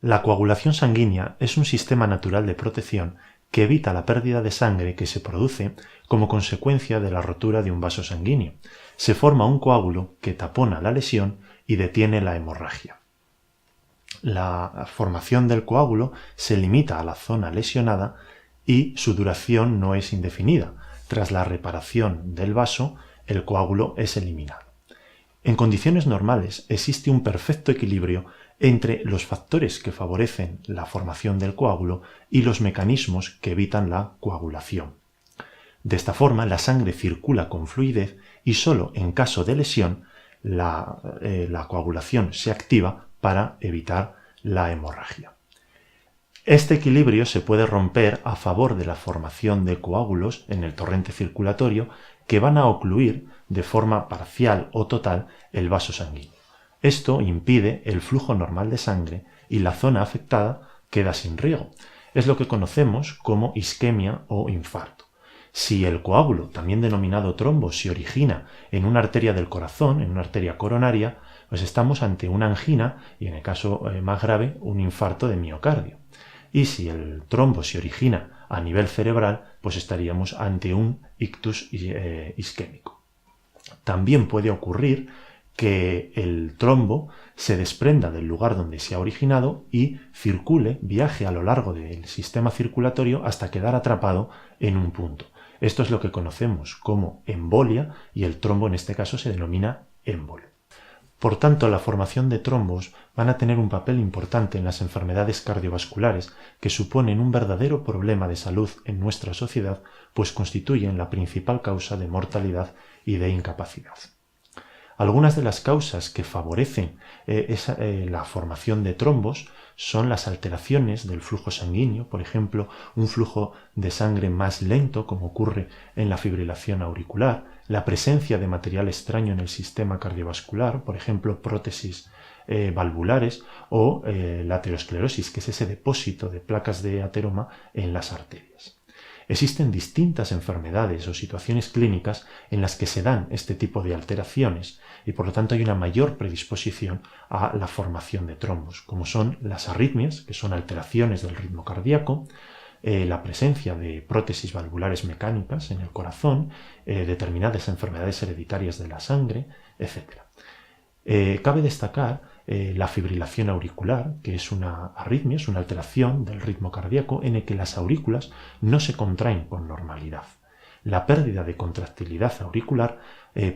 La coagulación sanguínea es un sistema natural de protección que evita la pérdida de sangre que se produce como consecuencia de la rotura de un vaso sanguíneo. Se forma un coágulo que tapona la lesión y detiene la hemorragia. La formación del coágulo se limita a la zona lesionada y su duración no es indefinida. Tras la reparación del vaso, el coágulo es eliminado. En condiciones normales existe un perfecto equilibrio entre los factores que favorecen la formación del coágulo y los mecanismos que evitan la coagulación. De esta forma, la sangre circula con fluidez y solo en caso de lesión la coagulación se activa para evitar la hemorragia. Este equilibrio se puede romper a favor de la formación de coágulos en el torrente circulatorio que van a ocluir de forma parcial o total el vaso sanguíneo. Esto impide el flujo normal de sangre y la zona afectada queda sin riego. Es lo que conocemos como isquemia o infarto. Si el coágulo, también denominado trombo, se origina en una arteria del corazón, en una arteria coronaria, pues estamos ante una angina y, en el caso más grave, un infarto de miocardio. Y si el trombo se origina a nivel cerebral, pues estaríamos ante un ictus isquémico. También puede ocurrir que el trombo se desprenda del lugar donde se ha originado y circule, viaje a lo largo del sistema circulatorio hasta quedar atrapado en un punto. Esto es lo que conocemos como embolia y el trombo en este caso se denomina émbolo. Por tanto, la formación de trombos van a tener un papel importante en las enfermedades cardiovasculares que suponen un verdadero problema de salud en nuestra sociedad, pues constituyen la principal causa de mortalidad y de incapacidad. Algunas de las causas que favorecen la formación de trombos son las alteraciones del flujo sanguíneo, por ejemplo, un flujo de sangre más lento, como ocurre en la fibrilación auricular, la presencia de material extraño en el sistema cardiovascular, por ejemplo, prótesis valvulares o la aterosclerosis, que es ese depósito de placas de ateroma en las arterias. Existen distintas enfermedades o situaciones clínicas en las que se dan este tipo de alteraciones y por lo tanto hay una mayor predisposición a la formación de trombos, como son las arritmias, que son alteraciones del ritmo cardíaco, la presencia de prótesis valvulares mecánicas en el corazón, determinadas enfermedades hereditarias de la sangre, etc. Cabe destacar la fibrilación auricular, que es una arritmia, es una alteración del ritmo cardíaco en el que las aurículas no se contraen con normalidad. La pérdida de contractilidad auricular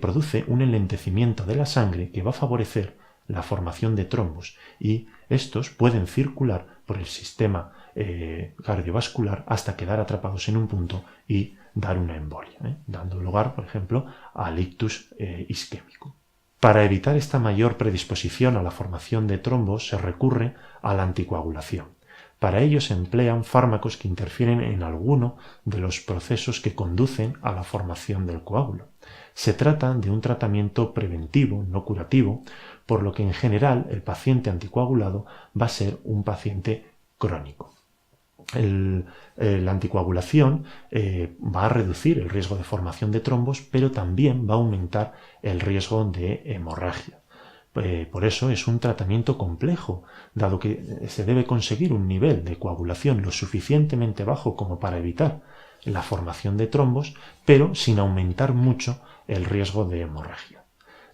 produce un enlentecimiento de la sangre que va a favorecer la formación de trombos y estos pueden circular por el sistema cardiovascular hasta quedar atrapados en un punto y dar una embolia, dando lugar, por ejemplo, al ictus isquémico. Para evitar esta mayor predisposición a la formación de trombos se recurre a la anticoagulación. Para ello se emplean fármacos que interfieren en alguno de los procesos que conducen a la formación del coágulo. Se trata de un tratamiento preventivo, no curativo, por lo que en general el paciente anticoagulado va a ser un paciente crónico. La anticoagulación va a reducir el riesgo de formación de trombos, pero también va a aumentar el riesgo de hemorragia. Por eso es un tratamiento complejo, dado que se debe conseguir un nivel de coagulación lo suficientemente bajo como para evitar la formación de trombos, pero sin aumentar mucho el riesgo de hemorragia.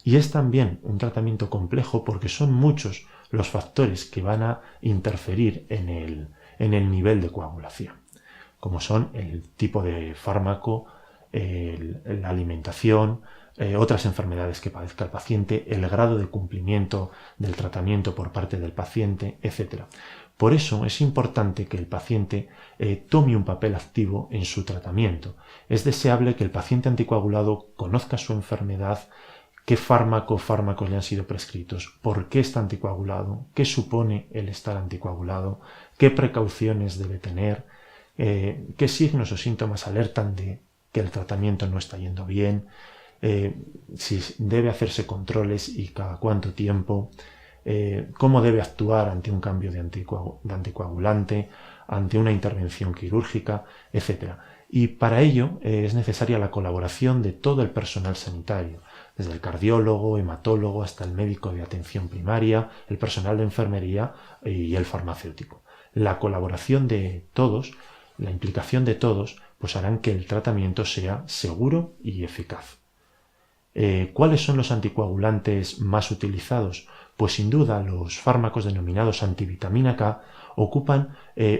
Y es también un tratamiento complejo porque son muchos los factores que van a interferir en el nivel de coagulación, como son el tipo de fármaco, la alimentación, otras enfermedades que padezca el paciente, el grado de cumplimiento del tratamiento por parte del paciente, etc. Por eso es importante que el paciente tome un papel activo en su tratamiento. Es deseable que el paciente anticoagulado conozca su enfermedad, qué fármacos le han sido prescritos, por qué está anticoagulado, qué supone el estar anticoagulado, qué precauciones debe tener, qué signos o síntomas alertan de que el tratamiento no está yendo bien, si debe hacerse controles y cada cuánto tiempo, cómo debe actuar ante un cambio de anticoagulante, ante una intervención quirúrgica, etc. Y para ello es necesaria la colaboración de todo el personal sanitario, desde el cardiólogo, hematólogo, hasta el médico de atención primaria, el personal de enfermería y el farmacéutico. La colaboración de todos, la implicación de todos, pues harán que el tratamiento sea seguro y eficaz. ¿Cuáles son los anticoagulantes más utilizados? Pues sin duda los fármacos denominados antivitamina K ocupan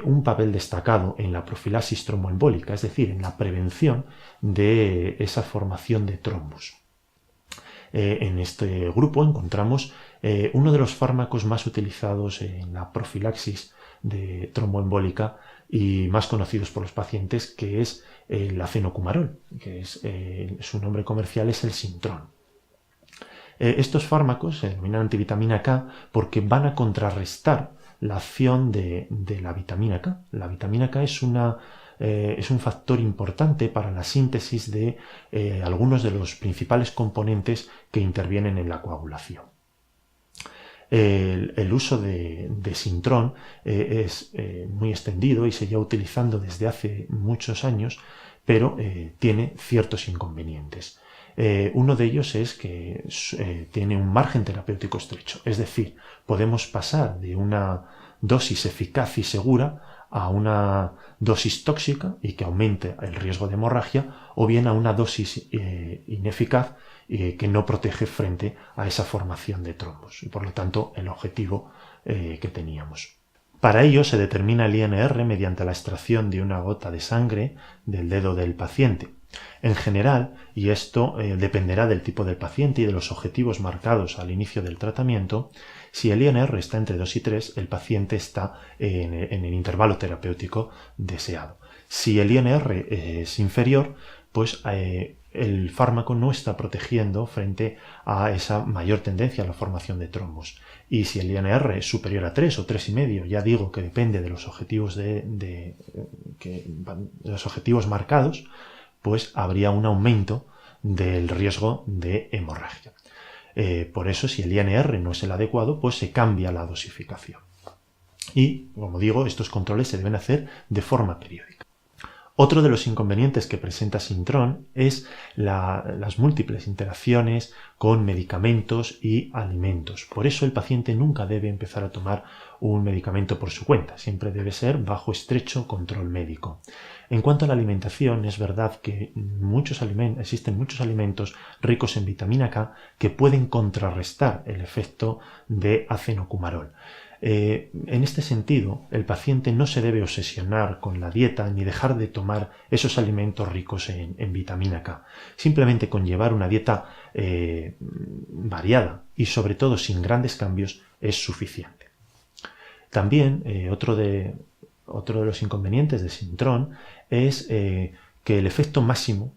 un papel destacado en la profilaxis tromboembólica, es decir, en la prevención de esa formación de trombos. En este grupo encontramos uno de los fármacos más utilizados en la profilaxis de tromboembólica y más conocidos por los pacientes, que es el acenocumarol, que su nombre comercial es el Sintron. Estos fármacos se denominan antivitamina K porque van a contrarrestar la acción de la vitamina K. La vitamina K es un factor importante para la síntesis de algunos de los principales componentes que intervienen en la coagulación. El uso de Sintron es muy extendido y se lleva utilizando desde hace muchos años, pero tiene ciertos inconvenientes. Uno de ellos es que tiene un margen terapéutico estrecho, es decir, podemos pasar de una dosis eficaz y segura a una dosis tóxica y que aumente el riesgo de hemorragia, o bien a una dosis ineficaz que no protege frente a esa formación de trombos y por lo tanto el objetivo que teníamos. Para ello se determina el INR mediante la extracción de una gota de sangre del dedo del paciente. En general, y esto dependerá del tipo del paciente y de los objetivos marcados al inicio del tratamiento, si el INR está entre 2 y 3, el paciente está en el intervalo terapéutico deseado. Si el INR es inferior, pues el fármaco no está protegiendo frente a esa mayor tendencia a la formación de trombos. Y si el INR es superior a 3 o 3,5, ya digo que depende de los objetivos, los objetivos marcados, pues habría un aumento del riesgo de hemorragia. Por eso, si el INR no es el adecuado, pues se cambia la dosificación. Y, como digo, estos controles se deben hacer de forma periódica. Otro de los inconvenientes que presenta Sintron es las múltiples interacciones con medicamentos y alimentos. Por eso el paciente nunca debe empezar a tomar un medicamento por su cuenta, siempre debe ser bajo estrecho control médico. En cuanto a la alimentación, es verdad que existen muchos alimentos ricos en vitamina K que pueden contrarrestar el efecto de acenocumarol. En este sentido, el paciente no se debe obsesionar con la dieta ni dejar de tomar esos alimentos ricos en vitamina K. Simplemente con llevar una dieta variada y sobre todo sin grandes cambios es suficiente. También otro de los inconvenientes de Sintron es que el efecto máximo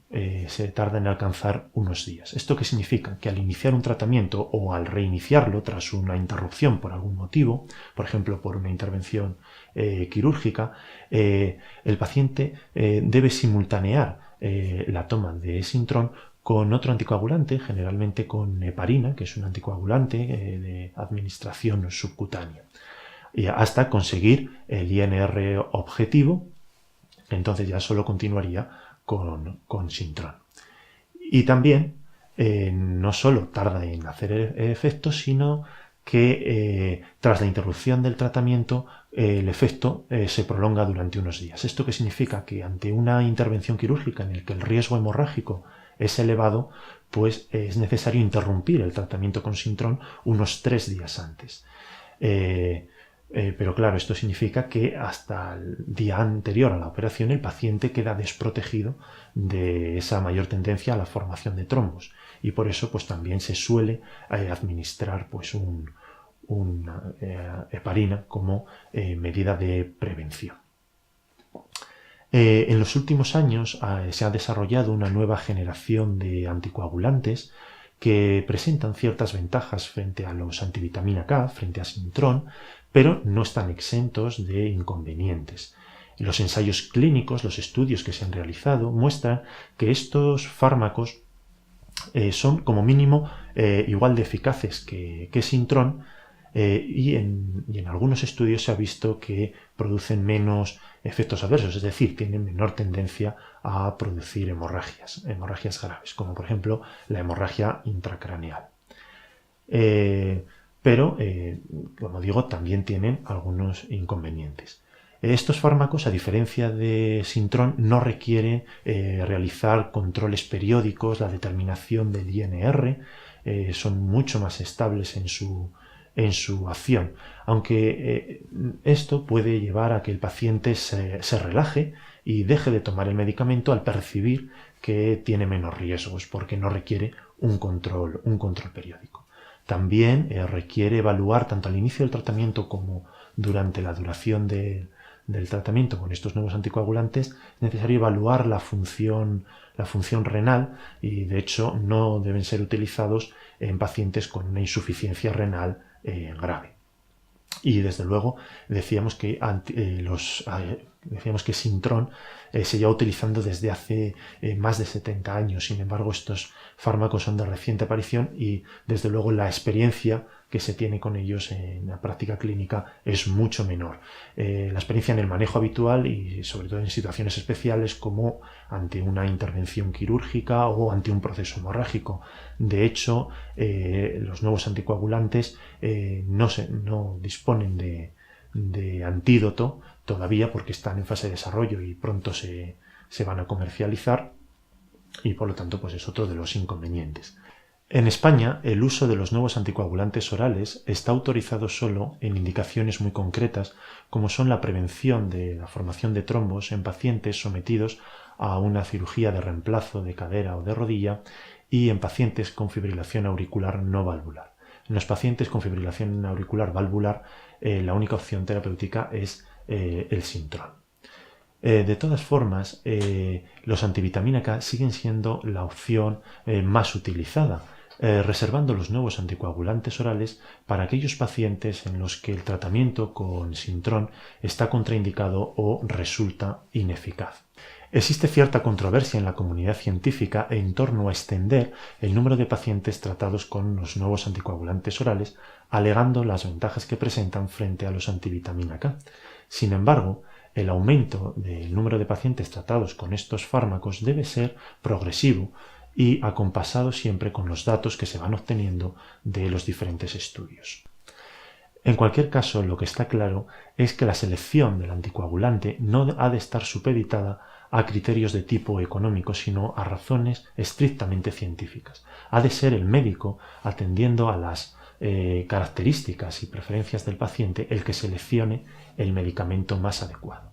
se tarda en alcanzar unos días. ¿Esto qué significa? Que al iniciar un tratamiento o al reiniciarlo tras una interrupción por algún motivo, por ejemplo por una intervención quirúrgica, el paciente debe simultanear la toma de Sintron con otro anticoagulante, generalmente con heparina, que es un anticoagulante de administración subcutánea, y hasta conseguir el INR objetivo. Entonces ya solo continuaría con Sintron. Y también no solo tarda en hacer efecto, sino que tras la interrupción del tratamiento el efecto se prolonga durante unos días. ¿Esto qué significa? Que ante una intervención quirúrgica en la que el riesgo hemorrágico es elevado, pues es necesario interrumpir el tratamiento con Sintron unos 3 días antes. Pero claro, esto significa que hasta el día anterior a la operación el paciente queda desprotegido de esa mayor tendencia a la formación de trombos y por eso pues también se suele administrar pues una heparina como medida de prevención. En los últimos años se ha desarrollado una nueva generación de anticoagulantes que presentan ciertas ventajas frente a los antivitamina K, frente a Sintron, pero no están exentos de inconvenientes. Los ensayos clínicos, los estudios que se han realizado, muestran que estos fármacos son como mínimo igual de eficaces que Sintron, y en algunos estudios se ha visto que producen menos efectos adversos, es decir, tienen menor tendencia a producir hemorragias graves, como por ejemplo la hemorragia intracraneal. Pero, como digo, también tienen algunos inconvenientes. Estos fármacos, a diferencia de Sintrom, no requieren realizar controles periódicos, la determinación del INR, son mucho más estables en su acción, aunque esto puede llevar a que el paciente se relaje y deje de tomar el medicamento al percibir que tiene menos riesgos, porque no requiere un control periódico. También requiere evaluar tanto al inicio del tratamiento como durante la duración del tratamiento con estos nuevos anticoagulantes. Es necesario evaluar la función renal y, de hecho, no deben ser utilizados en pacientes con una insuficiencia renal grave. Y desde luego decíamos que Sintrom se lleva utilizando desde hace más de 70 años. Sin embargo, estos fármacos son de reciente aparición y desde luego la experiencia que se tiene con ellos en la práctica clínica es mucho menor. La experiencia en el manejo habitual y sobre todo en situaciones especiales como ante una intervención quirúrgica o ante un proceso hemorrágico. De hecho, los nuevos anticoagulantes no disponen de antídoto todavía porque están en fase de desarrollo y pronto se van a comercializar, y por lo tanto pues es otro de los inconvenientes. En España, el uso de los nuevos anticoagulantes orales está autorizado solo en indicaciones muy concretas, como son la prevención de la formación de trombos en pacientes sometidos a una cirugía de reemplazo de cadera o de rodilla y en pacientes con fibrilación auricular no valvular. En los pacientes con fibrilación auricular valvular, la única opción terapéutica es el Sintrom. De todas formas, los antivitamina K siguen siendo la opción más utilizada, reservando los nuevos anticoagulantes orales para aquellos pacientes en los que el tratamiento con Sintrom está contraindicado o resulta ineficaz. Existe cierta controversia en la comunidad científica en torno a extender el número de pacientes tratados con los nuevos anticoagulantes orales, alegando las ventajas que presentan frente a los antivitamina K. Sin embargo, el aumento del número de pacientes tratados con estos fármacos debe ser progresivo y acompasado siempre con los datos que se van obteniendo de los diferentes estudios. En cualquier caso, lo que está claro es que la selección del anticoagulante no ha de estar supeditada a criterios de tipo económico, sino a razones estrictamente científicas. Ha de ser el médico, atendiendo a las características y preferencias del paciente, el que seleccione el medicamento más adecuado.